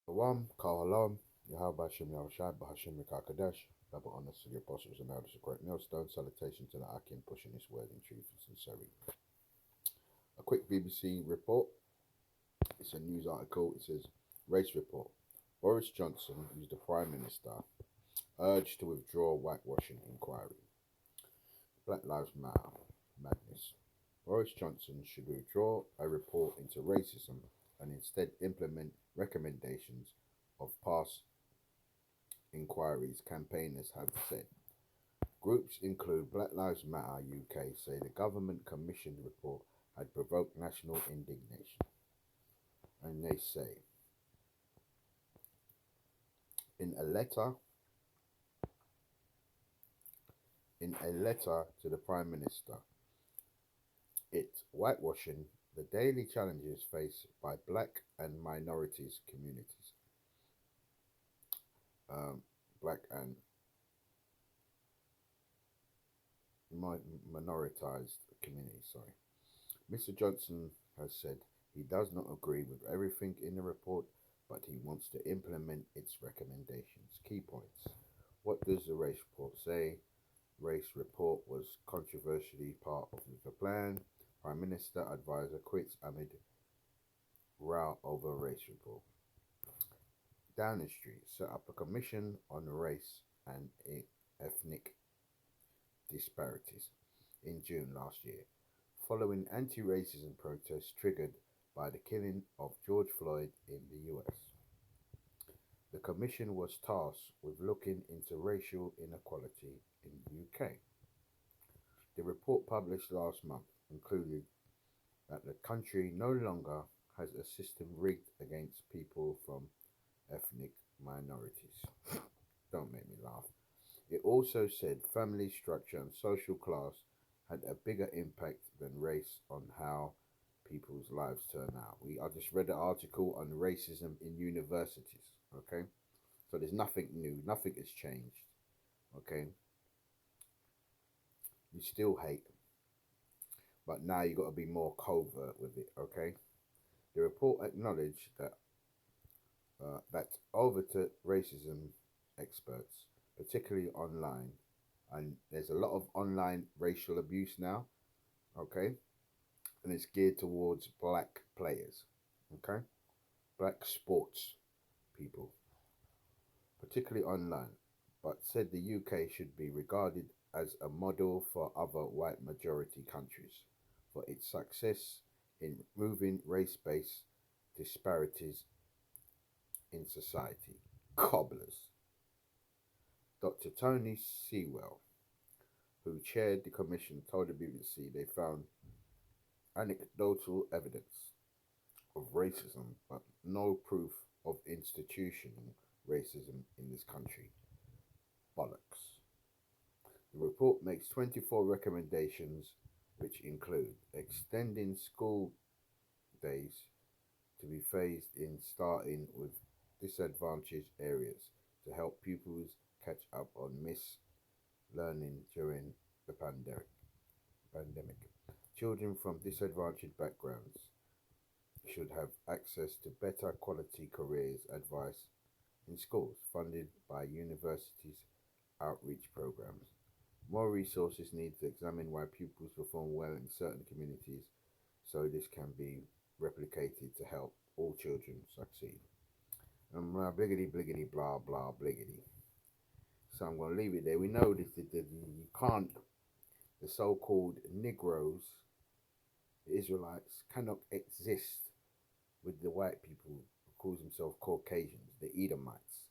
Awam, Kahalam, Yahweh Hashem Yahushai, Bahashem Mikakadesh, double honors to the apostles and elders of Great Millstone, salutation to the Akim pushing his word in truth and sincerity. A quick BBC report, it's a news article, it says, Race report. Boris Johnson, who's the Prime Minister, urged to withdraw whitewashing inquiry. Black Lives Matter, madness. Boris Johnson should withdraw a report into racism and instead implement recommendations of past inquiries, campaigners have said. Groups include Black Lives Matter UK say the government commissioned report had provoked national indignation. And they say, in a letter to the Prime Minister, it's whitewashing the daily challenges faced by black and minorities communities. Black and minoritized communities, sorry. Mr. Johnson has said he does not agree with everything in the report, but he wants to implement its recommendations. Key points. What does the race report say? Race report was controversially part of the plan. Prime Minister advisor quits amid row over race report. Downing Street set up a commission on race and ethnic disparities in June last year, following anti-racism protests triggered by the killing of George Floyd in the US. The commission was tasked with looking into racial inequality in the UK. The report published last month concluded that the country no longer has a system rigged against people from ethnic minorities. Don't make me laugh. It also said family structure and social class had a bigger impact than race on how people's lives turn out. I just read an article on racism in universities, okay? So there's nothing new, nothing has changed, okay? You still hate, but now you got to be more covert with it, okay? The report acknowledged that overt racism experts, particularly online, and there's a lot of online racial abuse now, okay? And it's geared towards black players, okay? Black sports people, particularly online, but said the UK should be regarded as a model for other white majority countries for its success in removing race based disparities in society. Cobblers. Dr. Tony Sewell, who chaired the commission, told the BBC they found anecdotal evidence of racism, but no proof of institutional racism in this country. Bollocks. The report makes 24 recommendations, which include extending school days to be phased in, starting with disadvantaged areas to help pupils catch up on missed learning during the pandemic. Children from disadvantaged backgrounds should have access to better quality careers advice in schools funded by universities' outreach programs. More resources need to examine why pupils perform well in certain communities so this can be replicated to help all children succeed. Bliggity, bliggity, blah, blah, bliggity. So I'm going to leave it there. We know this, you can't, the so-called Negroes, the Israelites, cannot exist with the white people who call themselves Caucasians, the Edomites.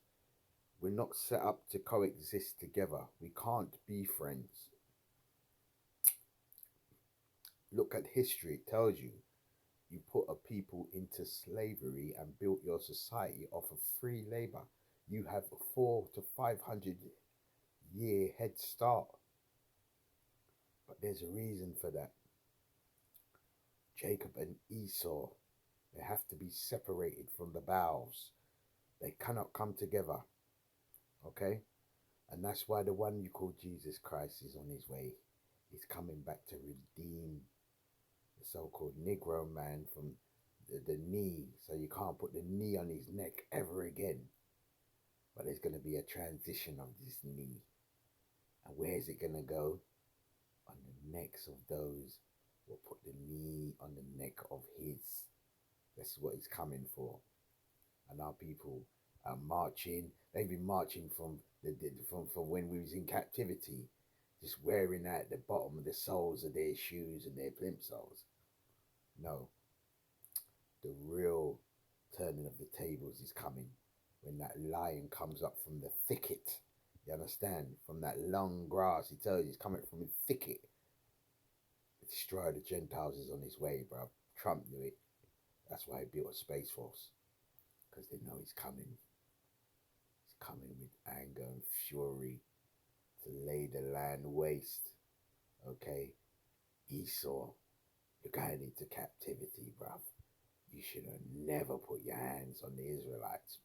We're not set up to coexist together. We can't be friends. Look at history, it tells you. You put a people into slavery and built your society off of free labor. You have a 400 to 500 year head start. But there's a reason for that. Jacob and Esau, they have to be separated from the boughs. They cannot come together. Okay? And that's why the one you call Jesus Christ is on his way. He's coming back to redeem the so-called Negro man from the knee, so you can't put the knee on his neck ever again. But there's going to be a transition of this knee. And where's it going to go? On the necks of those who will put the knee on the neck of his. That's what he's coming for. And our people are marching. They've been marching from from when we was in captivity, just wearing out the bottom of the soles of their shoes and their plimsolls. No, the real turning of the tables is coming when that lion comes up from the thicket. You understand? From that long grass, he tells you he's coming from the thicket. To destroy the Gentiles is on his way, bro. Trump knew it. That's why he built a space force. Because they know he's coming. He's coming with anger and fury to lay the land waste. Okay? Esau, you're going into captivity, bruv. You should have never put your hands on the Israelites.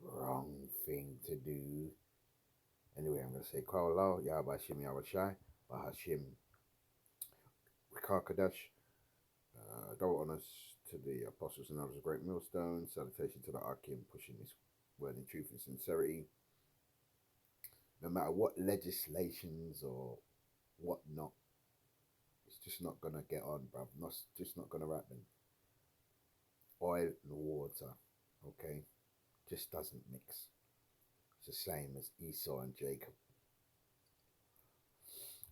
Wrong thing to do. Anyway, I'm going to say, Kwalo, Yahbashim Yahwashai, Bahashim Rikakadash. Go on us to the apostles and others of great millstone. Salutation to the Akim, pushing this word in truth and sincerity. No matter what legislations or whatnot, it's just not going to get on, bruv. Just not going to happen. Oil and water, okay, just doesn't mix. It's the same as Esau and Jacob.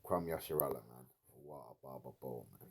Kwam Yasharala, man. What a barber ball, man.